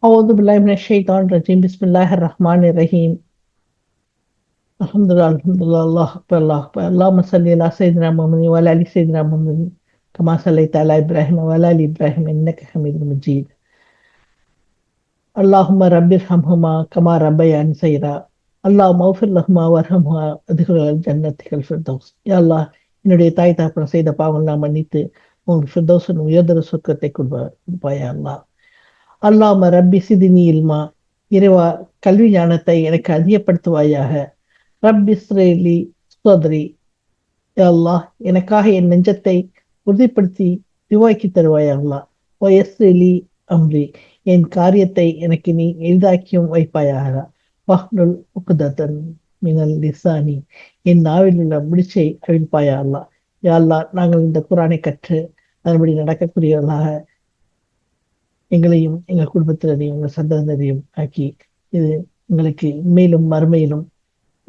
أعوذ بالله من الشيطان الرجيم بسم الله الرحمن الرحيم الحمد لله الحمد لله الله أكبر الله أكبر اللهم صل على سيدنا محمد وعلى آل سيدنا محمد كما صليت على إبراهيم وعلى آل إبراهيم إنك حميد مجيد اللهم رب ارحمهما كما ربياني صغيرا اللهم اغفر لهما وارحمهما وادخلهما الجنة الفردوس யா அல்லாஹ் என்னுடைய தாய் தகப்பன் செய்த பாவங்கள்லாம் மன்னித்து உங்கள் ஃபிர்தௌஸின் உயர்தர சொர்க்கத்தை கொடுப்பாயா அல்லாஹ். அல்லாம ரப்பி சிதினி இல்மா, இறைவா கல்வி ஞானத்தை எனக்கு அதிகப்படுத்துவாயாக. ரப்பி ஸ்ரேலி சோதரி, யா அல்லாஹ் எனக்காக என் நெஞ்சத்தை உறுதிப்படுத்தி திவாக்கி தருவாயா அல்லாஹ். ஒயஸ்ரேலி அம்ரி, என் காரியத்தை எனக்கு நீ எளிதாக்கியும் வைப்பாயாக. வஹ்லுல் உக்தத்தன் மினல் லிசானி, என் நாவில் உள்ள முடிச்சை அவிழ்ப்பாயா அல்லாஹ். யா அல்லாஹ் நாங்கள் இந்த குரானை கற்று அதன்படி நடக்கக்கூடியவர்களாக எங்களையும் எங்கள் குடும்பத்தினரையும் எங்கள் சந்ததியினரையும் ஆக்கி இது எங்களுக்கு மேலும் மறுமையிலும்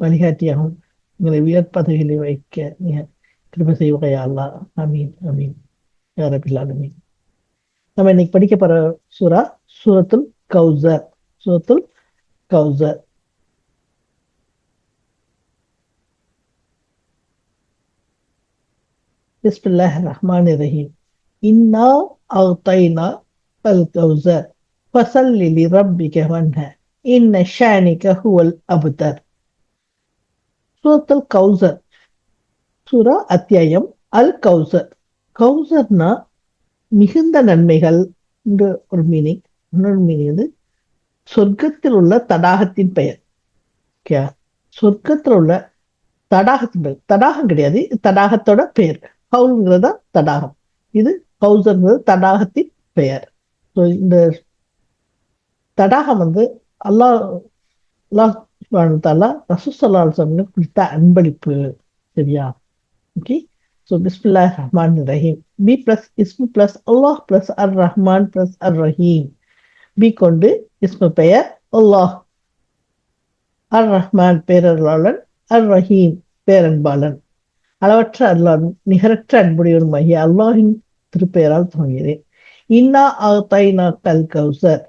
வழிகாட்டியாகவும் எங்களை உயர் பதவிகளை வைக்க நீங்க கிருபை செய்வாயா அல்லாஹ். அமீன் அமீன் யா ரப்பில் ஆலமீன். நம்ம இன்னைக்கு படிக்க போற சூரா சூரத்துல் கௌசர். சூரத்துல் கௌசர். பிஸ்மில்லாஹிர் ரஹ்மானிர் ரஹீம். இன்னா அஅதைனா அல் கௌசர் ஃபஸல்லி லிரப்பிக வன்ஹர் இன்ன ஷானிக ஹுவல் அப்தர். சூரத்துல் கௌசர், சூரா அத்தியாயம் அல் கௌசர். கௌசர்னா மிகுந்த நன்மைகள் என்று ஒரு மீனிங். இன்னொரு மீனிங் வந்து சொர்க்கத்தில் உள்ள தடாகத்தின் பெயர். சொர்க்கத்தில் உள்ள தடாகத்தின் பெயர். தடாகம் கிடையாது, தடாகத்தோட பெயர். கவுல்ங்கிறதா தடாகம், இது கௌசர்ங்கிறது தடாகத்தின் பெயர். இந்த தடாகம் வந்து அல்லாஹ் ரசூல் ஸல்லல்லாஹு அலைஹி வஸல்லம் கொடுத்த அன்பளிப்பு. சரியா? ஓகே. ஸோ பிஸ்மில்லாஹிர் ரஹ்மானிர் ரஹீம். பி பிளஸ் இஸ்மு பிளஸ் அல்லாஹ் பிளஸ் அர் ரஹ்மான் பிளஸ் அர் ரஹீம். பி கொண்டு இஸ்மு பெயர் அல்லாஹ், அர் ரஹ்மான் பேரருளாளன், அர் ரஹீம் பேரன்பாளன். அளவற்ற அல்லாஹ் நிகரற்ற அன்புடையவருமாகிய அல்லாஹின் திருப்பெயரால் துவங்குகிறேன். இன்னா அஅதைனா கல் கௌசர்.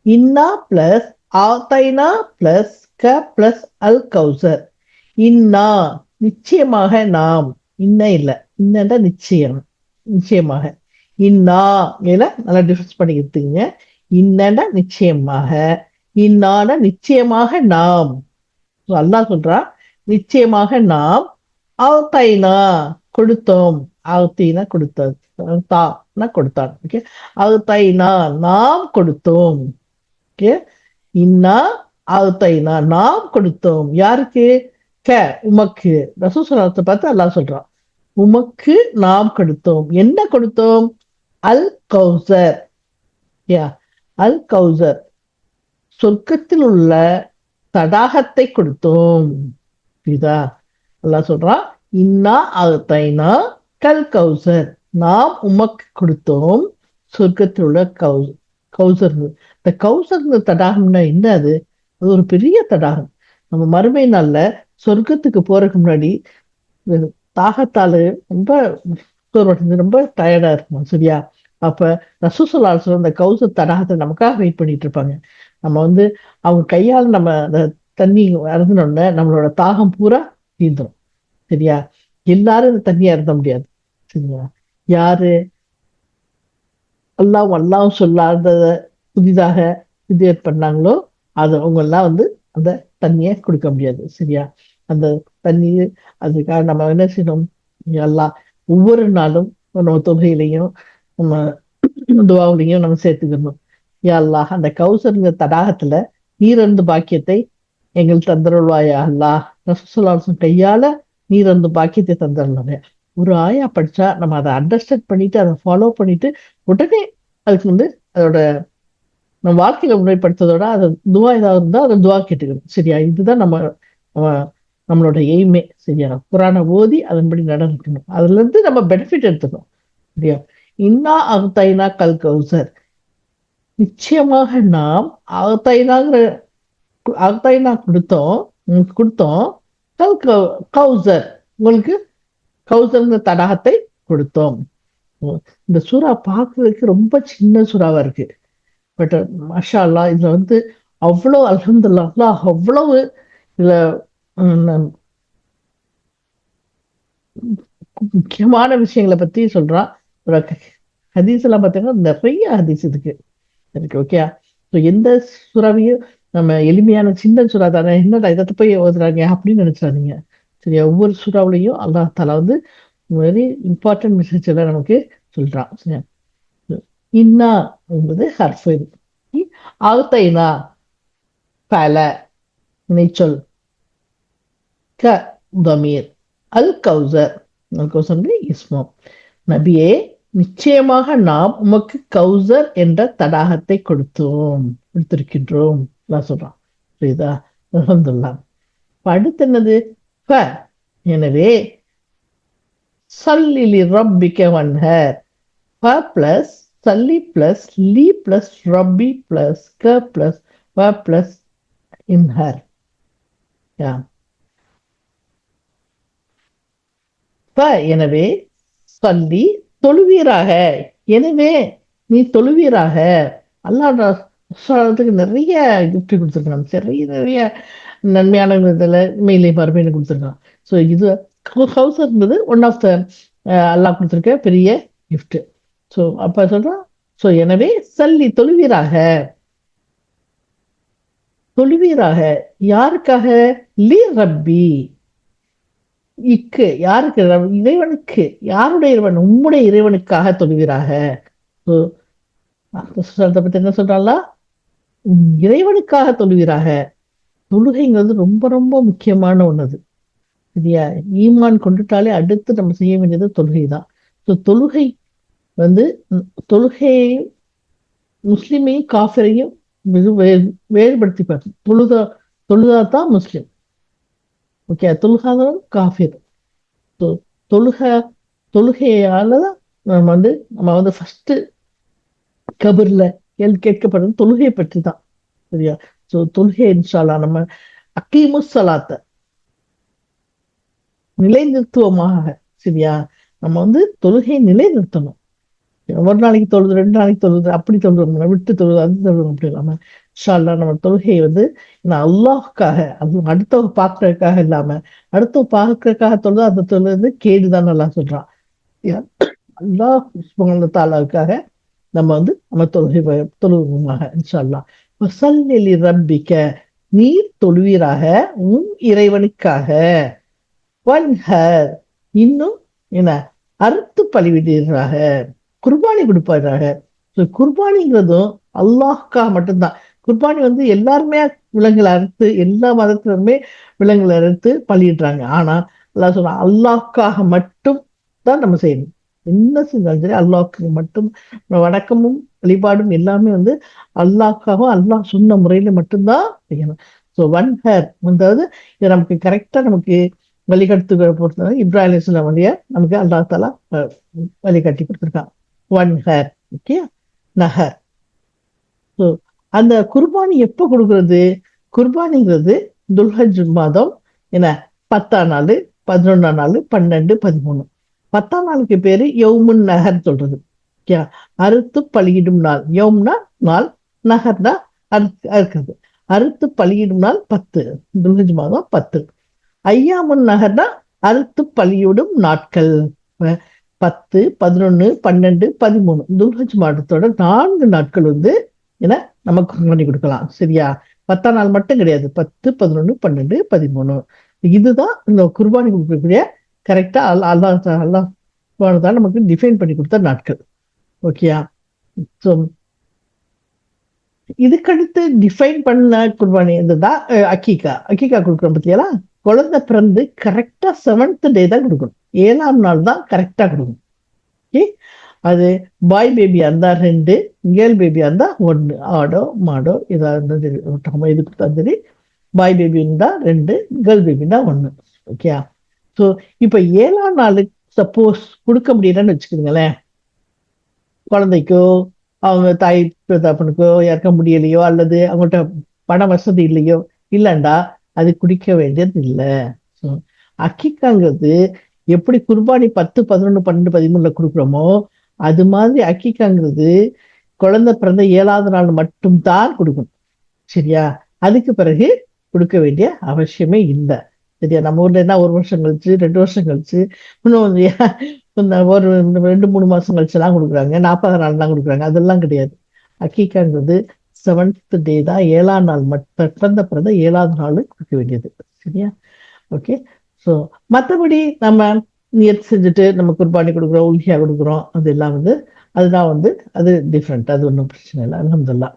இன்னா பிளஸ் அஅதைனா பிளஸ் க பிளஸ் அல் கௌசர். இன்னா நிச்சயமாக நாம். இன்ன இல்ல, இன்னண்டா நிச்சயம், நிச்சயமாக. இன்னா நல்லா டிஃபரன்ஸ் பண்ணிக்கிட்டுங்க. இன்னண்டா நிச்சயமாக, இன்னான நிச்சயமாக நாம். அல்லாஹ் சொல்றா நிச்சயமாக நாம் அஅதைனா கொடுத்தோம். அஅதீனா கொடுத்தது, தானா கொடுத்தான். ஓகே. அஅதைனா நாம் கொடுத்தோம். ஓகே. இன்னா அஅதைனா நாம் கொடுத்தோம். யாருக்கு? க உமக்கு. ரசூல் ஸல்லல்லாஹு அலைஹி வஸல்லம் பார்த்து அல்லாஹ் சொல்றான் உமக்கு நாம் கொடுத்தோம். என்ன கொடுத்தோம்? அல் கௌசர். யா அல் கௌசர், சொர்க்கத்தில் உள்ள தடாகத்தை கொடுத்தோம். புரியுதா? அல்லாஹ் சொல்றான் இன்னா அஅதைனா கல் கௌசர், நாம் உமக்கு கொடுத்தோம் சொர்க்கத்தில் உள்ள கௌசர். இந்த கௌசர் தடாகம்னா என்ன? அது ஒரு பெரிய தடாகம். நம்ம மறுமை நாள்ல சொர்க்கத்துக்கு போறதுக்கு முன்னாடி தாகத்தால ரொம்ப ரொம்ப டயர்டா இருக்கும். சரியா? அப்ப ரசூல் ஸல்லல்லாஹு அலைஹி வஸல்லம் அந்த கௌசர் தடாகத்தை நமக்காக வெயிட் பண்ணிட்டு இருப்பாங்க. நம்ம வந்து அவங்க கையால் நம்ம அந்த தண்ணி அருந்தினோடனே நம்மளோட தாகம் பூரா தீந்துடும். சரியா? எல்லாரும் இந்த தண்ணியை அருந்த முடியாது. சரியா? யாரு அல்லாஹ் சொல்லாத புதிதாக இது பண்ணாங்களோ அது அவங்க எல்லாம் வந்து அந்த தண்ணியை கொடுக்க முடியாது. சரியா? அந்த தண்ணி அதுக்காக நம்ம என்ன செய்யணும்? எல்லாம் ஒவ்வொரு நாளும் நம்ம தொகையிலையும் நம்ம துவாவிலையும் நம்ம சேர்த்துக்கணும். யா அல்லாஹ் அந்த கௌசருங்க தடாகத்துல நீரந்து பாக்கியத்தை எங்கள் தந்தருள்வாயா அல்லாஹ். ரசூல் ஸல்லல்லாஹு அலைஹி வஸல்லம் கையால நீரந்து பாக்கியத்தை தந்தருள்வாங்க. ஒரு ஆயா படிச்சா நம்ம அதை அண்டர்ஸ்டாண்ட் பண்ணிட்டு அதை ஃபாலோ பண்ணிட்டு உடனே அதுக்கு வந்து அதோட நம்ம வாழ்க்கையில முறைப்படுத்துறதோட அது துவா ஏதாவது இருந்தா அதை துவா கேட்டுக்கணும். சரியா? இதுதான் நம்மளோட எய்மே. சரியா? குரானை ஓதி அதன்படி நடக்கணும். அதுல இருந்து நம்ம பெனிஃபிட் எடுத்துக்கணும். சரியா? இன்னா அஅதைனா கல் கௌசர், நிச்சயமாக நாம் அஅதைனா கொடுத்தோம், உங்களுக்கு கொடுத்தோம். கல் கௌசர், உங்களுக்கு கௌசர் தடாகத்தை கொடுத்தோம். இந்த சூறா பார்க்கறதுக்கு ரொம்ப சின்ன சூறாவா இருக்கு. பட் மாஷா அல்லா இதுல வந்து அவ்வளவு அல்ஹம்துலில்லாஹ் அல்லாஹ் அவ்வளவு இதுல முக்கியமான விஷயங்களை பத்தி சொல்றான். ஹதீஸ் எல்லாம் பார்த்தீங்கன்னா நிறைய ஹதீஸ் இதுக்கு இருக்கு. ஓகே, ஸோ எந்த சுறாவையும் நம்ம எளிமையான சின்ன சுறா தானே, என்னடா இதை போய் ஓதுறாங்க அப்படின்னு நினைச்சாதீங்க. சரியா, ஒவ்வொரு சுறாவிலையும் அல்லாஹ் தாலா வந்து வெரி இம்பார்ட்டன்ட் மெசேஜ் எல்லாம் நமக்கு சொல்றான். சரியா, இன்னா என்பது ஹர்ஃபு. ஆழ்த்தைனா பல நினைச்சொல். க தமீர். அல் கௌசர். அல் கௌசர் இஸ்மம். நபியே, நிச்சயமாக நாம் உமக்கு கௌசர் என்ற தடாகத்தை கொடுத்திருக்கின்றோம் சொல்றான். புரியுதா? அல்ஹம்துலில்லாஹ். அடுத்து என்னது? எனவே சல்லி ரப்பிக வன்ஹர். ப பிளஸ் சல்லி பிளஸ் லி பிளஸ் ரப்பி பிளஸ் க பிளஸ் வ பிளஸ் இன்ஹர். எனவே சொல்லி தொழுவீராக. எனவே நீ தொழுவீராக. அல்லாஹ்வுக்கு நிறைய கிஃப்ட் கொடுத்துருக்கான். நிறைய நிறைய நன்மையான இதில் மேலே மறுமையில கொடுத்துருக்கான். ஸோ இது ஹவுஸ் என்பது ஒன் ஆஃப் த அல்லாஹ் கொடுத்துருக்க பெரிய கிஃப்ட். ஸோ அப்ப சொல்றான், ஸோ எனவே சல்லி தொழுவீராக. தொழுவீராக யாருக்காக? லி ரப்பி. யாருக்கு? இறைவனுக்கு. யாருடைய இறைவன்? உம்முடைய இறைவனுக்காக தொழுவீராக. பத்தி என்ன சொல்றாங்களா? இறைவனுக்காக தொழுவீராக. தொழுகைங்கிறது ரொம்ப ரொம்ப முக்கியமான ஒண்ணது. சரியா, ஈமான் கொண்டுட்டாலே அடுத்து நம்ம செய்ய வேண்டியது தொழுகை தான். தொழுகை வந்து தொழுகையையும் முஸ்லிமையும் காஃபிரையும் வேறுபடுத்தி பார்க்கணும். தொழுதாதான் முஸ்லிம். ஓகே, தொழுகாதவன் காஃபிர். தொழுகையாலதான் நம்ம வந்து ஃபர்ஸ்ட் கபர்ல கேட்கப்படுறது தொழுகையை பற்றி தான். சரியா, ஸோ தொழுகை இன்ஷா அல்லாஹ் நம்ம அக்கீமுஸ் ஸலாத்த நிலைநிறுத்துவமாக. சரியா, நம்ம வந்து தொழுகையை நிலைநிறுத்தணும். ஒரு நாளைக்கு தொழுது, 2 நாளைக்கு தொழுது, அப்படி தொழுது விட்டு தொழுது, அது தொழுது அப்படி இல்லாம இன்ஷா அல்லாஹ் நம்ம தொழுகையை வந்து அல்லாஹ்க்காக, அது அடுத்தவங்க பார்க்கறதுக்காக இல்லாம அடுத்தவங்க பார்க்கறதுக்காக தொழுது அந்த தொழுது கேடுதான் அல்லாஹ் சொல்றான். அல்லாஹ் சுப்ஹானஹு தஆலாவுக்காக நம்ம வந்து நம்ம தொழுவுமாக இன்ஷா அல்லாஹ். வஸல்லி ரப்பிக, நீர் தொழுவீராக உன் இறைவனுக்காக. வன்ஹர், இன்னும் என்ன? அறுத்து பலிவிடுவீராக, குர்பானி கொடுப்பாராக. குர்பானிங்கிறதும் அல்லாஹ்க்காக மட்டும்தான். குர்பானி வந்து எல்லாருமே விலங்குகளை அறுத்து, எல்லா மதத்தினருமே விலங்குகளை அறுத்து பலியிடுறாங்க. ஆனா அல்லாஹ் சொல்ற அல்லாஹ்க்காக மட்டும் தான் நம்ம செய்யணும். என்ன செஞ்சாலும் சரி அல்லாஹ்க்கு மட்டும். வணக்கமும் வழிபாடும் எல்லாமே வந்து அல்லாஹ்க்காகவும் அல்லாஹ் சொன்ன முறையில மட்டும்தான் செய்யணும். ஸோ வன்ஹர் அதாவது இது நமக்கு கரெக்டா நமக்கு வழிகட்டு பொறுத்தவரை இப்ராஹிம் அலைஹிஸ்ஸலாம் வழியா நமக்கு அல்லாஹ் தஆலா வழிகாட்டி கொடுத்துருக்கான். வன்ஹர், ஓகே, நஹர். ஸோ அந்த குர்பானி எப்போ கொடுக்கறது? குர்பானிங்கிறது துல்ஹஜ் மாதம் என்ன 10ஆம் நாள், 11ஆம் நாள், 12, 13. 10ஆம் நாளுக்கு பேரு யௌமுன் நஹர் சொல்றது. ஓகே, அறுத்து பலியிடும் நாள். யௌம்னா நாள், நஹர்னா அறுக்கிறது. அறுத்து பலியிடும் நாள் 10, துல்ஹஜ் மாதம் 10. ஐயாமுன் நஹர்னா அறுத்து பலியிடும் நாட்கள் 10, 11, 12, 13. துல்ஹஜ் மாதத்தோட 4 நாட்கள் வந்து என்ன நமக்கு பண்ணி கொடுக்கலாம். சரியா, 10ஆம் நாள் மட்டும் கிடையாது, 10, 11, 12, 13. இதுதான் இந்த குர்பானி கொடுக்கக்கூடிய கரெக்டா அல்லாஹ் நமக்கு டிஃபைன் பண்ணி கொடுத்த நாட்கள். ஓகேயா, ஸோ இதுக்கடுத்து டிஃபைன் பண்ண குர்பானி இதுதான் அக்கீகா கொடுக்குறோம். பத்தியாலா, குழந்தை பிறந்து கரெக்டா 7th டே தான் கொடுக்கணும். 7ஆம் நாள் தான் கரெக்டா கொடுக்கணும். ஓகே, அது பாய் பேபியா இருந்தா 2, கேர்ள் பேபியா இருந்தா 1. ஆடோ மாடோ ஏதாவது இது கொடுத்தா சரி. பாய் பேபி இருந்தா 2, கேர்ள் பேபின்னா 1. ஓகே, ஸோ இப்ப 7ஆம் நாள் சப்போஸ் கொடுக்க முடியலன்னு வச்சுக்கோங்களேன், குழந்தைக்கோ அவங்க தாய் தகப்பனுக்கோ இறக்க முடியலையோ அல்லது அவங்கள்ட்ட பண வசதி இல்லையோ இல்லைண்டா அது குடிக்க வேண்டியது இல்லை. அக்கீகாங்கிறது எப்படி குர்பானி 10, 11, 12, 13 கொடுக்குறோமோ அது மாதிரி அக்கீகாங்கிறது குழந்தை பிறந்த 7வது நாள் மட்டும்தான் கொடுக்கணும். சரியா? அதுக்கு பிறகு கொடுக்க வேண்டிய அவசியமே இல்லை. சரியா? நம்ம ஊர்ல என்ன 1 வருஷம் கழிச்சு 2 வருஷம் கழிச்சு இன்னும் ஒரு 2-3 மாசம் கழிச்சு எல்லாம் கொடுக்குறாங்க. 40 நாள் தான் கொடுக்குறாங்க. அதெல்லாம் கிடையாது. அக்கீக்காங்கிறது 7th டே தான், 7ஆம் நாள் பிறந்த 7வது நாள் கொடுக்க வேண்டியது. சரியா? ஓகே. ஸோ மற்றபடி நம்ம நியத் செஞ்சுட்டு நம்ம குர்பானி கொடுக்குறோம், உல்ஹியா கொடுக்குறோம், அதெல்லாம் அதுதான் அது டிஃப்ரெண்ட். அது ஒன்றும் பிரச்சனை இல்லை. அல்ஹம்துலில்லாஹ்.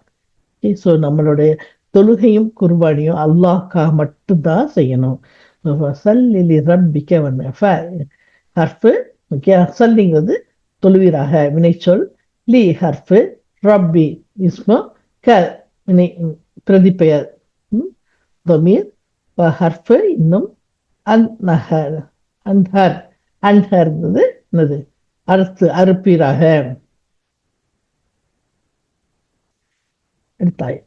ஸோ நம்மளுடைய தொழுகையும் குர்பானியும் அல்லாஹ்க்காக மட்டும்தான் செய்யணும். சல்லி ரப்பிக்க ஹர்ஃபு. ஓகே. சல்லிங்கிறது தொழுவீராக வினைச்சொல். லி ஹர்ஃபு. ரப்பி இஸ்மு. க வினை பிரதிப்பெயர் தமீர். ஹர்ஃபு இன்னும் அன்ஹர். அன்ஹர் அன்ஹர்ங்கிறது என்னது? அறுப்பீராக. எடுத்தாய்.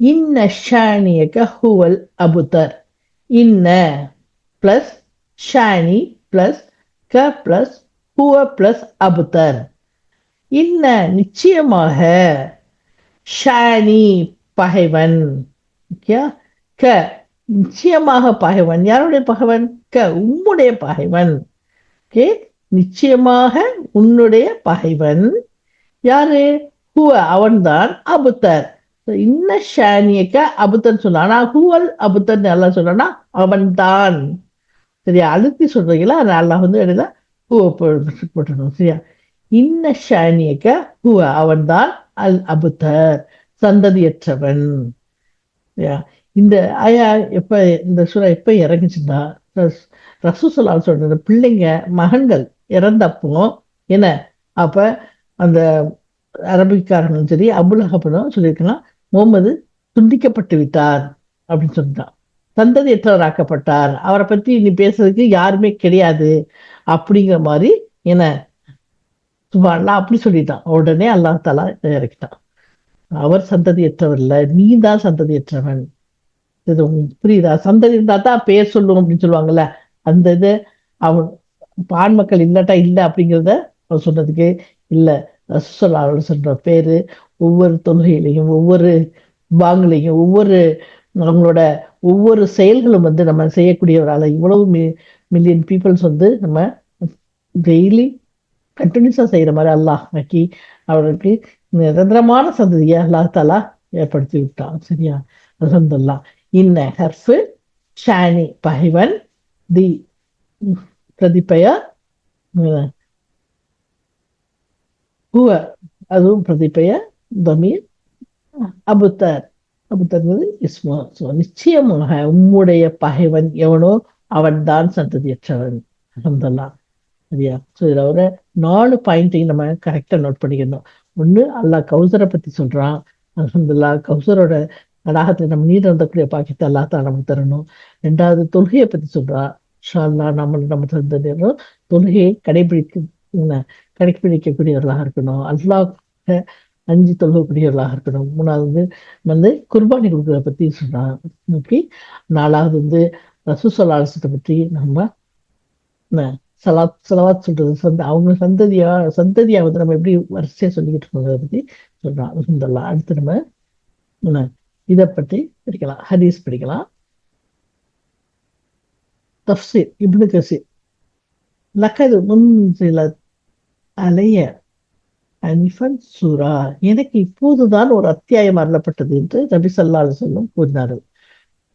இன்ன ஷானியக ஹுவல் அபுதர். இன்ன பிளஸ் ஷானி பிளஸ் க பிளஸ் ஹுவ பிளஸ் அபுதர். இன்ன நிச்சயமாக, ஷானி பகைவன். க நிச்சயமாக பகைவன். யாருடைய பகைவன்? க உம்முடைய பகைவன். ஓகே. நிச்சயமாக உன்னுடைய பகைவன் யாரு? ஹுவ அவன்தான். அபுத்தர். இன்ன ஷானியக்க அபுத்தர் சொன்னா, ஆனா ஹுவல் அபுத்தர் நல்லா சொன்னா அவன் தான். சரியா? அழுத்தி சொல்றீங்களா? அல்லாஹ் எழுத ஹுவ போட்டணும். சரியா? இன்ன ஷானியக்க ஹுவ அவன் தான் அல் அபுத்தர் சந்ததியற்றவன். இந்த ஆயா இந்த சூறா எப்ப இறங்குச்சுன்னா, ரசூலுல்லாஹி சொல்றது பிள்ளைங்க மகன்கள் இறந்தப்போ என்ன, அப்ப அந்த அரபிக்காரங்களும் சரி அபுலஹபனும் சொல்லியிருக்கலாம், முகமது துண்டிக்கப்பட்டு விட்டார் அப்படின்னு சொல்லிட்டான். சந்ததியற்றவராக்கப்பட்டார், அவரை பத்தி நீ பேசுறதுக்கு யாருமே கிடையாது அப்படிங்கிற மாதிரி என்ன சுபான்லாம் அப்படி சொல்லிட்டான். உடனே அல்லாஹ் தஆலா இறக்கிட்டான். அவர் சந்ததியற்றவர் இல்ல, நீ தான் சந்ததியற்றவன். இது உங்களுக்கு புரியுதா? சந்ததி இருந்தா தான் பேர் சொல்லும் அப்படின்னு சொல்லுவாங்கல்ல, அந்த இது அவன் ஆண் மக்கள் இல்லாட்டா இல்லை அப்படிங்கிறத அவன் சொன்னதுக்கு இல்ல. ரசூலுல்லாஹி சொல்ற பேரு ஒவ்வொரு தொழுகையிலையும், ஒவ்வொரு பாங்குலையும், அவங்களோட ஒவ்வொரு செயல்களும் நம்ம செய்யக்கூடியவரால இவ்வளவு மில்லியன் பீப்புள்ஸ் நம்ம டெய்லி கண்டினியூஸா செய்யற மாதிரி அல்லாஹ் ஆக்கி அவருக்கு நிரந்தரமான சந்ததியை அல்லாஹ் தஆலா ஏற்படுத்தி விட்டான். சரியா? அல்ஹம்துலில்லாஹ். இன்ன ஹர்ஃபு ஷானி பகைவன், தி பிரதிபெயர், ஹுவ அதுவும் பிரதிபெயர், தமீர், அபுத்தர் அபுத்தர் இஸ்மு. நிச்சயமாக உம்முடைய பகைவன் எவனோ அவன் தான் சந்ததியற்றவன். அல்ஹம்துலில்லாஹ். சரியா? ஸோ இதுல ஒரு 4 பாயிண்ட்டையும் நம்ம கரெக்டா நோட் பண்ணிக்கணும். ஒண்ணு, அல்லாஹ் கௌசரை பத்தி சொல்றான். அல்ஹம்துலில்லாஹ். கௌசரோட தடாகத்துல நம்ம நீர் இருந்தக்கூடிய பாக்கியத்தை அல்லாஹ் தான் நமக்கு தரணும். 2வது, தொழுகையை பத்தி சொல்றான். இன்ஷா அல்லாஹ் நம்ம தந்தரும் தொழுகையை கடைபிடிக்கக்கூடியவர்களாக இருக்கணும். அல்லாஹ் 5 தொழுகக்கூடியவர்களாக இருக்கணும். 3வது குர்பானி கொடுக்கறத பத்தி சொல்றான். ஓகே. 4வது ரசூலுல்லாஹி அலைஹி வஸல்லம் பற்றி நம்ம சலவாத் சொல்றது, அவங்க சந்ததியா நம்ம எப்படி வரிசையா சொல்லிக்கிட்டு இருக்கோங்கிறத பத்தி சொல்றான். அல்ஹம்துலில்லாஹ். அடுத்து நம்ம இதை பற்றி படிக்கலாம், ஹதீஸ் படிக்கலாம். தஃப்சீர் இப்னு கஸீர். லக்கது முன்ஸிலத் அலைய அனிஃபன் சூரா. எனக்கு இப்போதுதான் ஒரு அத்தியாயம் அருளப்பட்டது என்று நபி ஸல்லல்லாஹு அலைஹி வஸல்லம் கூறினார்கள்.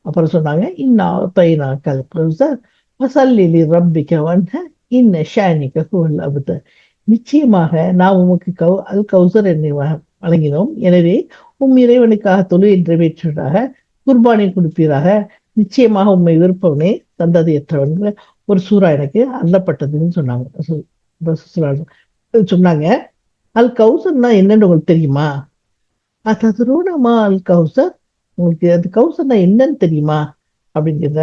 அப்புறம் சொன்னாங்க, இன்னா அத்தைனாக்கல் கௌஸர் ஃபஸல்லி லிரப்பிக வன்ஹர் இன்ன ஷானிக ஹுவல் அப்தர். நிச்சயமாக நாம் உமக்கு அல் கௌசர் என்னை வழங்கினோம், எனவே இறைவனுக்காக தொழுகை நிறைவேற்றுவதாக குர்பானை கொடுப்பீராக. நிச்சயமாக உண்மை விருப்பவனே சந்ததியற்றவன் ஒரு சூறா எனக்கு அருளப்பட்டதுன்னு சொன்னாங்க. அல் கௌசர்னா என்னன்னு உங்களுக்கு தெரியுமா? அதருணமா அல் கௌசர், உங்களுக்கு அது கௌசர்னா என்னன்னு தெரியுமா அப்படிங்கிறத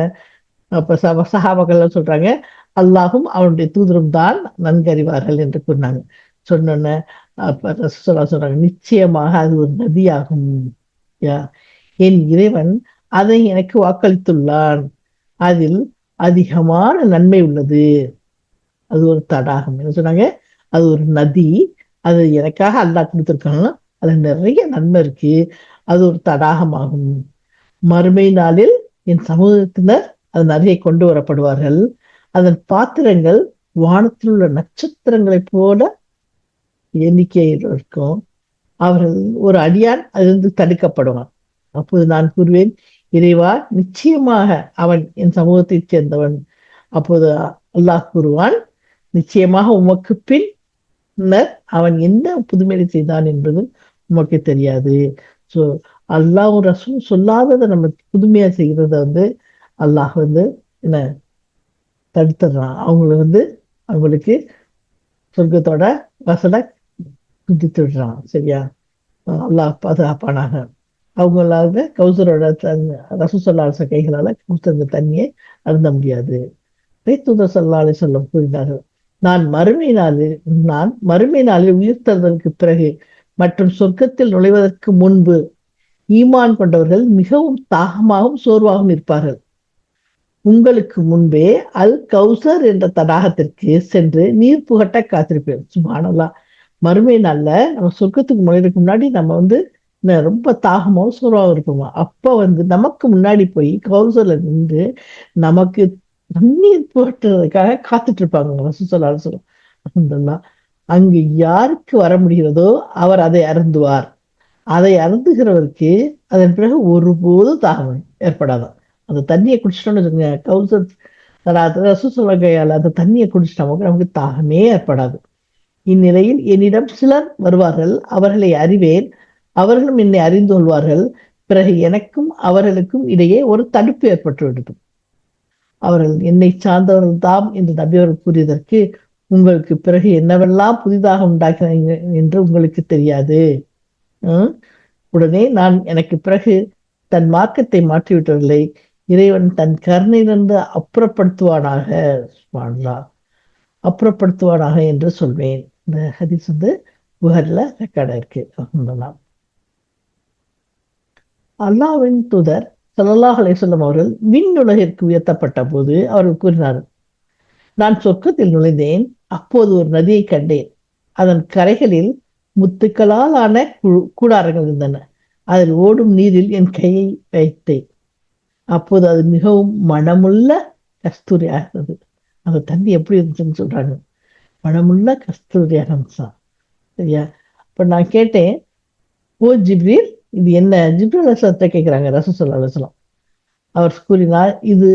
அப்ப சஹாபாக்கள் சொல்றாங்க, அல்லாஹும் அவனுடைய தூதரும் தான் நன்கு அறிவார்கள் என்று கூறினாங்க. சொன்ன அப்ப ரசூலுல்லாஹி சொல்றாங்க, நிச்சயமாக அது ஒரு நதியாகும். என் இறைவன் அதை எனக்கு வாக்களித்துள்ளான், அதில் அதிகமான நன்மை உள்ளது. அது ஒரு தடாகம். என்ன சொன்னாங்க? அது ஒரு நதி, அது எனக்காக அல்லாஹ் கொடுத்துருக்காங்க. அதுல நிறைய நன்மை இருக்கு. அது ஒரு தடாகமாகும். மறுமை நாளில் என் சமூகத்தினர் அதன் அருகே கொண்டு வரப்படுவார்கள். அதன் பாத்திரங்கள் வானத்தில் உள்ள நட்சத்திரங்களைப் போல எண்ணிக்கையில் இருக்கும். அவர்கள் ஒரு அடியான் அதிலிருந்து தடுக்கப்படுவான். அப்போது நான் கூறுவேன், இறைவா, நிச்சயமாக அவன் என் சமூகத்தைச் சேர்ந்தவன். அப்போது அல்லாஹ் கூறுவான், நிச்சயமாக உமக்கு பின்னர் அவன் என்ன புதுமையை செய்தான் என்பது உமக்கு தெரியாது. ஸோ அல்லாஹ்வும் ரசூலும் சொல்லாததை நம்ம புதுமையா செய்கிறத அல்லாஹ் என்ன தடுத்துடுறான். அவங்களுக்கு சொர்க்கத்தோட வசலை துண்டித்து விடுறான். சரியா? அல்லாஹ் பாதுகாப்பானாக. அவங்களால கௌசரோட ரசூல் ஸல்லல்லாஹு அலைஹி கைகளால கௌசர் தண்ணியை அருந்த முடியாது. தூதர் ஸல்லல்லாஹு அலைஹி வஸல்லம் கூறினார்கள், நான் மறுமை நாளில் உயிர்த்தெழுதலுக்கு பிறகு மற்றும் சொர்க்கத்தில் நுழைவதற்கு முன்பு ஈமான் கொண்டவர்கள் மிகவும் தாகமாகவும் சோர்வாகவும் இருப்பார்கள். உங்களுக்கு முன்பே அல் கௌசர் என்ற தடாகத்திற்கு சென்று நீர் புகட்ட காத்திருப்பேன். சுப்ஹானல்லாஹ். மறுமை நாள்ல நம்ம சொர்க்கத்துக்கு நுழைறதுக்கு முன்னாடி நம்ம ரொம்ப தாகமாவும் சோர்வாகவும் இருப்போமா. அப்ப நமக்கு முன்னாடி போய் கௌசர்ல நின்று நமக்கு தண்ணீர் புகட்டுறதுக்காக காத்துட்டு இருப்பாங்க ரசூல் ஸல்லல்லாஹு அலைஹி வஸல்லம். அல்ஹம்துலில்லாஹ். அங்கு யாருக்கு வர முடிகிறதோ அவர் அதை அருந்துவார். அதை அருந்துகிறவருக்கு அதன் பிறகு ஒருபோதும் தாகம் ஏற்படாதான். அந்த தண்ணியை குடிச்சிட்டோம்னு வச்சுக்கோங்க, கௌசர் ரசூல் ஸல்லல்லாஹு கையால் அந்த தண்ணியை குடிச்சிட்டோம், நமக்கு தாகமே ஏற்படாது. இந்நிலையில் என்னிடம் சிலர் வருவார்கள், அவர்களை அறிவேன், அவர்களும் என்னை அறிந்து கொள்வார்கள். பிறகு எனக்கும் அவர்களுக்கும் இடையே ஒரு தடுப்பு ஏற்பட்டுவிட்டது. அவர்கள் என்னை சார்ந்தவர்கள் தாம் என்று நபி அவர்கள் கூறியதற்கு, உங்களுக்கு பிறகு என்னவெல்லாம் புதிதாக உண்டாக்கினீங்க என்று உங்களுக்கு தெரியாது. உடனே நான் எனக்கு பிறகு தன் மார்க்கத்தை மாற்றிவிட்டவர்களை இறைவன் தன் கருணையிலிருந்து அப்புறப்படுத்துவானாக என்று சொல்வேன். இந்த ஹதீஸ் புகாரில ரெக்கார்ட் ஆயிருக்கு. அல்லாஹ்வின் தூதர் ஸல்லல்லாஹு அலைஹி வஸல்லம் அவர்கள் விண்ணுலகிற்கு உயர்த்தப்பட்ட போது அவர்கள் கூறினார்கள், நான் சொர்க்கத்தில் நுழைந்தேன். அப்போது ஒரு நதியை கண்டேன். அதன் கரைகளில் முத்துக்களால் ஆன கூடாரங்கள் இருந்தன. அதில் ஓடும் நீரில் என் கையை வைத்தேன். அப்போது அது மிகவும் மனமுள்ள கஸ்தூரியாக இருந்தது. அந்த தண்ணி எப்படி இருந்துச்சுன்னு சொல்றாங்க. மனமுள்ள கஸ்தூரியாக இருந்துச்சான். சரியா? அப்ப நான் கேட்டேன், ஓ ஜிப்ரீல், இது என்ன? ஜிப்ரீல் அலைஹிஸ்ஸலாத்தை கேட்கிறாங்க ரசூல் ஸல்லல்லாஹு அலைஹி வஸல்லம். அவர் கூறினார், இது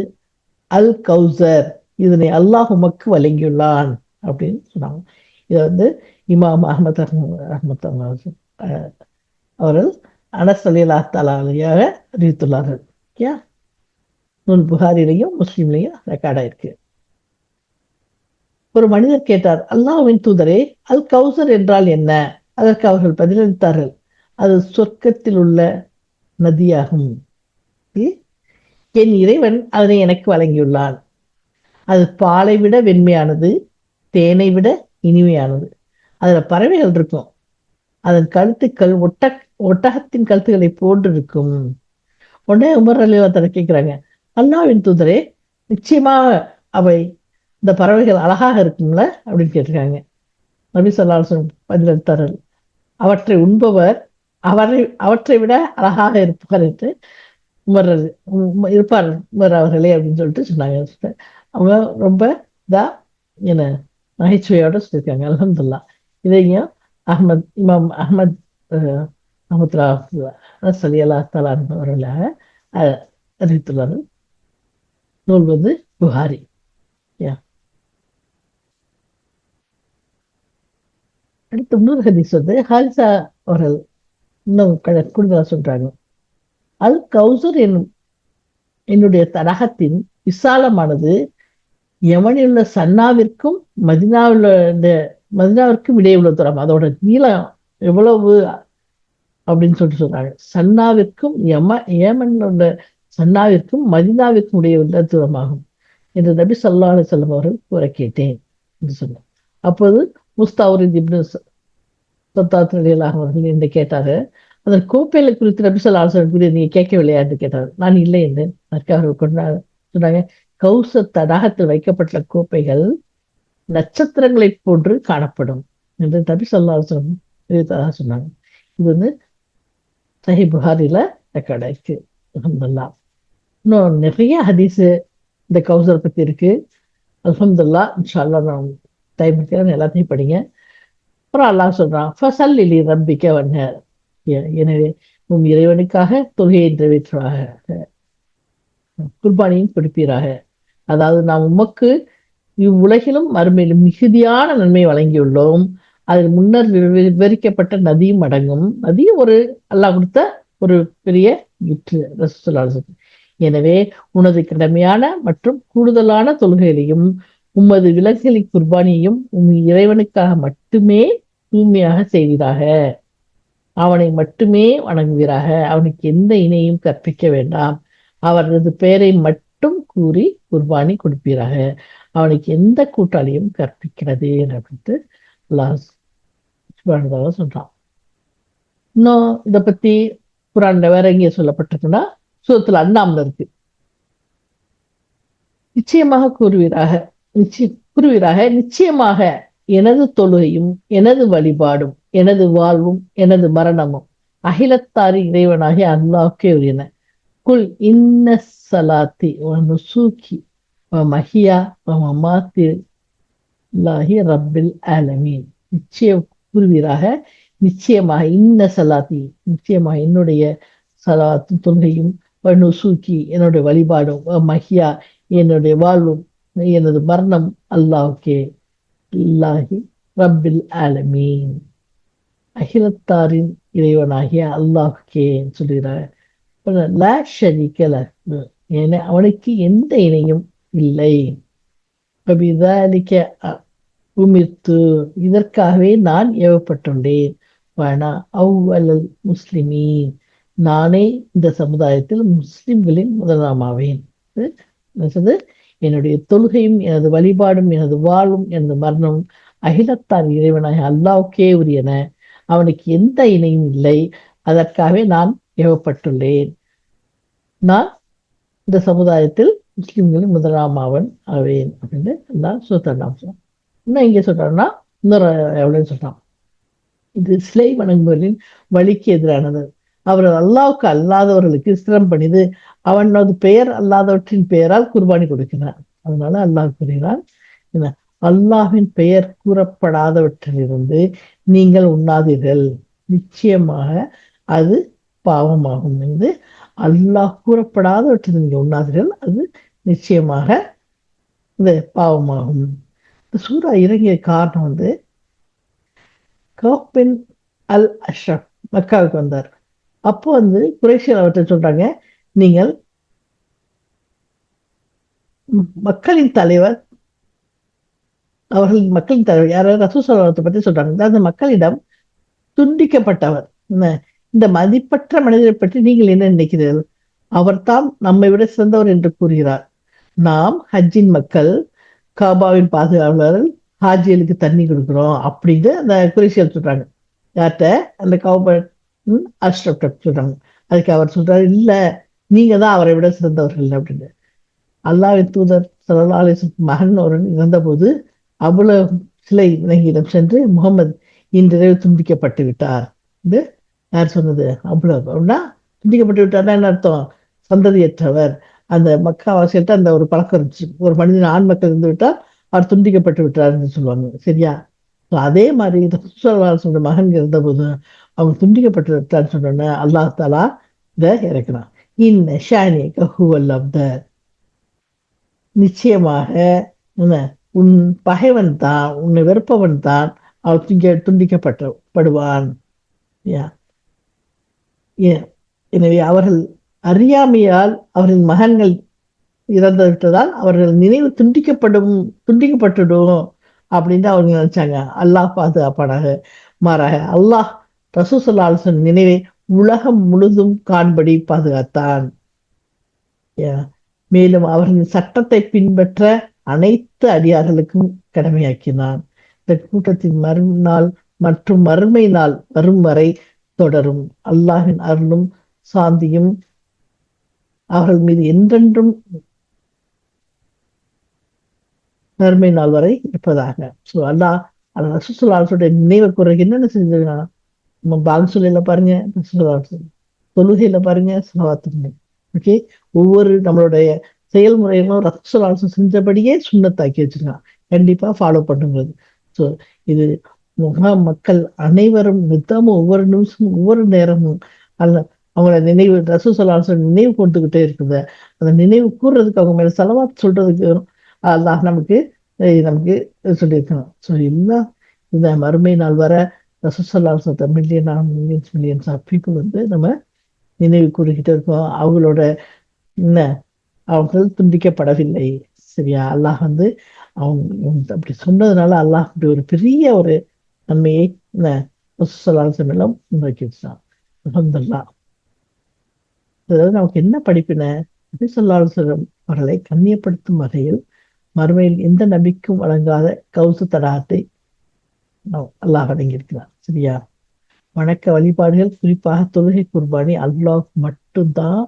அல் கௌசர், இதனை அல்லாஹ் உமக்கு வழங்கியுள்ளான் அப்படின்னு சொன்னாங்க. இதை இமாம் அஹ்மத் அவர்கள் அனஸ் ரலியல்லாஹு தஆலா அன்ஹுவாக அறிவித்துள்ளார்கள். நூல் புகாரிலையும் முஸ்லிம்லையும் ரெக்கார்ட் ஆயிருக்கு. ஒரு மனிதர் கேட்டார், அல்லாஹ்வின் தூதரே, அல் கௌசர் என்றால் என்ன? அதற்கு அவர்கள் பதிலளித்தார்கள், அது சொர்க்கத்தில் உள்ள நதியாகும். என் இறைவன் அதனை எனக்கு வழங்கியுள்ளான். அது பாலை விட வெண்மையானது, தேனை விட இனிமையானது. அதுல பறவைகள் இருக்கும். அதன் கழுத்துக்கள் ஒட்டகத்தின் கழுத்துக்களை போன்று இருக்கும். உடனே உமர் ரலியல்லாஹு தஆலா கேட்கிறாங்க, அல்லாஹ்வின் தூதரே, நிச்சயமாக அவை இந்த பறவைகள் அழகாக இருக்கும்ல அப்படின்னு கேட்டிருக்காங்க. நபி ஸல்லல்லாஹு அலைஹி வஸல்லம் பதிலளித்தார்கள், அவற்றை உண்பவர் அவற்றை விட அழகாக இருப்பார் என்று இருப்பார் உமர் அவர்களே அப்படின்னு சொல்லிட்டு சொன்னாங்க. அவங்க ரொம்ப என்ன நகைச்சுவையோட சொல்லியிருக்காங்க. அல்ஹம்துலில்லாஹ். இதையும் இமாம் அஹ்மத் ரலியல்லாஹு தஆலா அன்ஹு அவர்களாக அறிவித்துள்ளார்கள். நூல் புகாரி. அடுத்து இன்னொரு ஹதீஸ் ஹாரிசா அவர்கள் இன்னும் கூடுதலா சொல்றாங்க, அல் கௌசர் என்னுடைய தடாகத்தின் விசாலமானது யமனில் உள்ள சன்னாவிற்கும் மதினாவிற்கும் இடையே உள்ள தூரம். அதோட நீளம் எவ்வளவு அப்படின்னு சொல்றாங்க. சன்னாவிற்கும் ஏமன்ல உள்ள சன்னாவிற்கும் மதினாவிற்கும் இடையே உள்ள தூரமாகும் என்று நபி ஸல்லல்லாஹு அலைஹி வஸல்லம் அவர்கள் கூற கேட்டேன் என்று சொன்னார். அப்போது முஸ்தவ்ரித் இப்னு ஸத்தாத் ரலியல்லாஹு அவர்கள் என்று கேட்டாரு, அதன் கோப்பைகளை குறித்து நபி ஸல்லல்லாஹு அலைஹி வஸல்லம் குறித்து நீங்க கேட்கவில்லையா என்று கேட்டார். நான் இல்லை என்று. அதற்கு அவர்கள் சொன்னாங்க, கௌசர் தடாகத்தில் வைக்கப்பட்ட கோப்பைகள் நட்சத்திரங்களை போன்று காணப்படும் என்று நபி ஸல்லல்லாஹு அலைஹி வஸல்லம் சொன்னாங்க. இது வந்து சஹி புகாரில ரெக்கார்ட் ஆயிருக்கு. அல்ஹம்துலில்லாஹ். இன்னும் நிறைய ஹதீஸ் இந்த கௌசர் பத்தி இருக்கு. அல்ஹம்துலில்லாஹ். இன்ஷா அல்லாஹ் நான் டைம் இருக்கிறேன், எல்லாத்தையும் படிங்க. அப்புறம் அல்லாஹ் சொல்றான், ஃபஸல்லி லி ரப்பிக வன்ஹர். எனவே உம் இறைவனுக்காக தொழுகையை நிறைவேற்றுவாக, குர்பானியும் கொடுப்பீராக. அதாவது நாம் உமக்கு இவ்வுலகிலும் மறுமையிலும் மிகுதியான நன்மை வழங்கியுள்ளோம். அதில் முன்னர் விவரிக்கப்பட்ட நதியும் அடங்கும். நதியும் ஒரு அல்லாஹ் கொடுத்த ஒரு பெரிய கிஃப்ட் ரசூலுல்லாஹி அலைஹி வஸல்லம். எனவே உனது கடமையான மற்றும் கூடுதலான தொழுகைகளையும் உமது விலங்குகளின் குர்பானியையும் உம் இறைவனுக்காக மட்டுமே தூய்மையாக செய்வீராக. அவனை மட்டுமே வணங்குவீராக. அவனுக்கு எந்த இணையும் கற்பிக்க வேண்டாம். அவரது பெயரை மட்டும் கூறி குர்பானி கொடுப்பீராக. அவனுக்கு எந்த கூட்டாளியும் கற்பிக்கிறது அப்படின்ட்டு அல்லாஹ் சுப்ஹானஹு வ தஆலா சொல்றான். இன்னும் இத பத்தி குர்ஆன்ல வேற எங்கே சொல்லப்பட்டிருக்குன்னா, சூரத்துல் அன்ஆம்ல இருக்கு. நிச்சயமாக கூறுவீராக, நிச்சயமாக எனது தொழுகையும் எனது வழிபாடும் எனது வாழ்வும் எனது மரணமும் அகிலத்தாரி இறைவனாகிய அல்லாஹ்வுக்கே உரியன. குல் இன்ன ஸலாத்தி வ நுஸுகி வ மஹியா வ மமாத்தி லில்லாஹி ரப்பில் ஆலமீன். நிச்சயம் கூறுவீராக, நிச்சயமாக இன்ன ஸலாத்தி, நிச்சயமாக என்னுடைய ஸலாத்தும் தொழுகையும், வ நுஸுகி என்னுடைய வழிபாடும், வ மஹியா என்னுடைய வாழ்வும், எனது மரணம் அல்லாஹ்வுக்கே, லில்லாஹி ரப்பில் ஆலமீன் அகிலத்தாரின் இறைவனாகிய அல்லாஹ்வுக்கே சொல்கிறார். லா ஷரீக லஹு, என அவனுக்கு எந்த இணையும் இல்லை. வபிதாலிக உமிர்த்து, இதற்காகவே நான் ஏவப்பட்டுள்ளேன். வனா அவ்வலல் முஸ்லிமீன், நானே இந்த சமுதாயத்தில் முஸ்லிம்களின் முதலாமாவேன். என்னுடைய தொழுகையும் எனது வழிபாடும் எனது வாழ்வும் எனது மரணமும் அகிலத்தார் இறைவனாக அல்லாஹ்வுக்கே உரியன. அவனுக்கு எந்த இணையும் இல்லை. அதற்காகவே நான் ஏவப்பட்டுள்ளேன். நான் இந்த சமுதாயத்தில் முஸ்லிம்களின் முதலாமாவன் ஆவேன் அப்படின்னு எல்லாம் சொல்றான். இன்னும் இங்கே சொல்றான்னா, இன்னொரு எவ்வளவு சொல்றான், இது சிலை வணங்குவரின் வழிக்கு எதிரானது. அவர்கள் அல்லாஹ்வுக்கு அல்லாதவர்களுக்கு சிரம் பணிது அவனது பெயர் அல்லாதவற்றின் பெயரால் குர்பானி கொடுக்கிறான். அதனால அல்லாஹ் கூறுகிறான், அல்லாஹ்வின் பெயர் கூறப்படாதவற்றிலிருந்து நீங்கள் உண்ணாதீர்கள், நிச்சயமாக அது பாவமாகும். என்று அல்லாஹ் கூறப்படாதவற்றில் நீங்கள் உண்ணாதீர்கள், அது நிச்சயமாக இது பாவமாகும். இந்த சூரா இறங்கிய காரணம் வந்து, கஃப் பின் அல் அஷ்ரஃப் மக்காவுக்கு வந்தார். அப்போ வந்து குறைஷியர் அவர்கிட்ட சொல்றாங்க, நீங்கள் மக்களின் தலைவர், அவர்கள் மக்களின் தலைவர் யாராவது ரசூல் ஸல்லல்லாஹு அலைஹி வஸல்லம் பத்தி சொல்றாங்க. அதாவது மக்களிடம் துண்டிக்கப்பட்டவர், இந்த மதிப்பற்ற மனிதரை பற்றி நீங்கள் என்ன நினைக்கிறீர்கள்? அவர் தான் நம்மை விட சிறந்தவர் என்று கூறுகிறார். நாம் ஹஜ்ஜின் மக்கள், காபாவின் பாதுகாவலர்கள், ஹாஜிகளுக்கு தண்ணி கொடுக்குறோம் அப்படின்னு அந்த குறைஷியர் சொல்றாங்க. யார்கிட்ட? அந்த காபா அஷ்ரஃப் சொல்றாங்க. அதுக்கு அவர் சொல்றாரு, இல்ல நீங்க தான் அவரை விட சிறந்தவர்கள் அப்படின்னு. அல்லாஹ்வின் தூதர் ஸல்லல்லாஹு அலைஹி வஸல்லம் மகன் ஒருவன் இறந்தபோது அவ்வளவு சிலை விலங்கியிடம் சென்று, முகமது இன்றிரவு துண்டிக்கப்பட்டு விட்டார் என்று யார் சொன்னது? அவ்வளவு அப்படின்னா துண்டிக்கப்பட்டு விட்டார்னா என்ன அர்த்தம்? சந்ததியற்றவர். அந்த மக்காவாசியிட்ட அந்த ஒரு பழக்கம் இருந்துச்சு, ஒரு மனிதன் ஆண் மக்கள் இருந்து விட்டால் அவர் துண்டிக்கப்பட்டு விட்டார்னு சொல்லுவாங்க. சரியா? அதே மாதிரி சொல்ற மகன் இருந்தபோது அவங்க துண்டிக்கப்பட்டு விட்டார்னு சொன்னோன்னே அல்லாஹ் தாலா இதை இறக்குறான். இன்ன ஷானிக ஹுவல் அப்தர், நிச்சயமாக உன் பகைவன் தான், உன்னை வெறுப்பவன் தான் அவன் துண்டிக்கப்படுவான். எனவே அவர்கள் அறியாமையால் அவரின் மகன்கள் இறந்து விட்டதால் அவர்கள் நினைவு துண்டிக்கப்பட்டுடும் அப்படின்னு அவங்க நினைச்சாங்க. அல்லாஹ் பாதுகாப்பானாக. மாறாக அல்லாஹ் ரசூல் ஸல்லல்லாஹு அலைஹி வஸல்லம் நினைவை உலகம் முழுதும் காண்படி பாதுகாத்தான். மேலும் அவர்களின் சட்டத்தை பின்பற்ற அனைத்து அடியார்களுக்கும் கடமையாக்கினான். இந்த கூட்டத்தின் மறுநாள் மற்றும் மறுமை நாள் வரும் வரை தொடரும். அல்லாஹ்வின் அருளும் சாந்தியும் அவர்கள் மீது என்றென்றும் மறுமை நாள் வரை இருப்பதாக. அல்லாஹ் ரசூல் ஸல்லல்லாஹு அலைஹி வஸல்லம் நினைவு கூற என்னென்ன செஞ்சிருக்கான்? நம்ம பாங்சுலையில பாருங்க ஸலவாத்து. தொழுகையில பாருங்க ஸலவாத்துங்க. ஓகே. ஒவ்வொரு நம்மளுடைய செயல்முறைகளும் ரசூலுல்லாஹி செஞ்சபடியே சுன்னத்தாக்கி வச்சிருக்கான். கண்டிப்பா ஃபாலோ பண்ணுங்கிறது. ஸோ இது மக்கள் அனைவரும் நித்தமும் ஒவ்வொரு நிமிஷமும், ஒவ்வொரு நேரமும் அல்ல அவங்கள நினைவு ரசூல் ஸல்லல்லாஹு அலைஹி வஸல்லம் நினைவு கொண்டுகிட்டே இருக்குது. அந்த நினைவு கூர்றதுக்கு அவங்க மேல ஸலவாத் சொல்றதுக்கு அல்லாஹ் நமக்கு சொல்லியிருக்கான். ஸோ எல்லாம் இந்த மறுமை நாள் வர ரசூல் ஸல்லல்லாஹு அலைஹி வஸல்லம் மில்லியன்ஸ் ஆஃப் பீப்பிள் வந்து நம்ம நினைவு கூறிக்கிட்டே இருக்கோம். அவங்களோட என்ன அவர்கள் துண்டிக்கப்படவில்லை. சரியா? அல்லாஹ் வந்து அவங்க அப்படி சொன்னதுனால அல்லாஹ் அப்படி ஒரு பெரிய ஒரு நன்மையை என்ன ரசூல் ஸல்லல்லாஹு அலைஹி வஸல்லம் எல்லாம் முன்னோக்கி வச்சான். அல்ஹம்துலில்லாஹ். அதாவது நமக்கு என்ன படிப்பினை? நபி ஸல்லல்லாஹு அலைஹி வஸல்லம் அவர்களை கண்ணியப்படுத்தும் வகையில் மறுமையில் எந்த நபிக்கும் வழங்காத கௌசு தடாகத்தை அல்லாஹ் வழங்கியிருக்கிறார். சரியா? வணக்க வழிபாடுகள் குறிப்பாக தொழுகை குர்பானி அல்லாஹ் மட்டும்தான்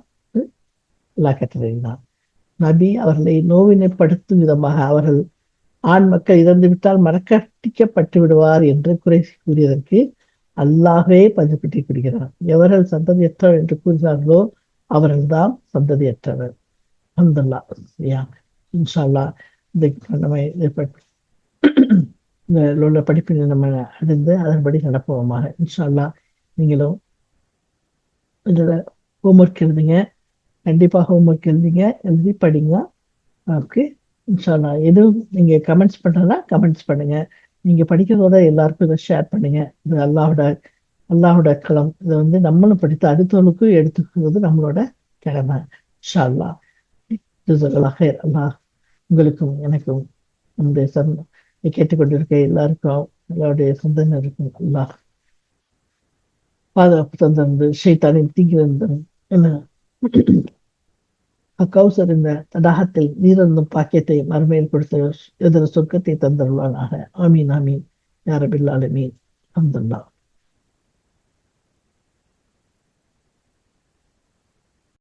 அல்லாஹ் கட்டளையிட்டார். நபி அவர்களை நோவினைப்படுத்தும் விதமாக அவர்கள் ஆண் மக்கள் இறந்துவிட்டால் மறக்கடிக்கப்பட்டு விடுவார் என்று குறை கூறியதற்கு அல்லாஹே பதிப்பற்றி கூறுகிறார். எவர்கள் சந்ததியற்றவர் என்று கூறுகிறார்களோ அவர்கள்தான் சந்ததியற்றவர். அல்ஹம்துலில்லாஹ். சரியா? இன்ஷா அல்லாஹ் இந்த நம்ம இந்த உள்ள படிப்பினை நம்ம அறிந்து அதன்படி நடப்போமாக. இன்ஷா அல்லாஹ் நீங்களும் இதுல ஹோம்ஒர்க் எழுதுங்க. கண்டிப்பா ஹோம்ஒர்க் எழுதுங்க. எழுதி படிங்க. ஓகே. இன்ஷா அல்லாஹ். எதுவும் நீங்க கமெண்ட்ஸ் பண்றதா கமெண்ட்ஸ் பண்ணுங்க. நீங்க படிக்கிறதோட எல்லாருக்கும் இதை ஷேர் பண்ணுங்க. இது அல்லாஹோட களம். இதை வந்து நம்மளும் படித்து அடுத்தவர்களுக்கும் எடுத்துக்கிறது நம்மளோட கடமை. இன்ஷா அல்லாஹ். ஜஸாக்கல்லாஹ் ஹைர். அல்லாஹ் உங்களுக்கும் எனக்கும் நம்முடைய கேட்டுக்கொண்டிருக்க எல்லாருக்கும் எல்லாருடைய சொந்தங்களுக்கும் அல்லாஹ் பாதுகாப்பு தந்திருந்து ஷைத்தானின் தீங்கிலிருந்து என்ன கௌசர் இந்த தடாகத்தில் நீரிருந்தும் பாக்கியத்தை மறுமையில் கொடுத்த எதிர சொர்க்கத்தை தந்தருவானாக. ஆமீன் ஆமீன் யா ரபில் ஆலமீன். அல்ஹம்துலில்லாஹ்.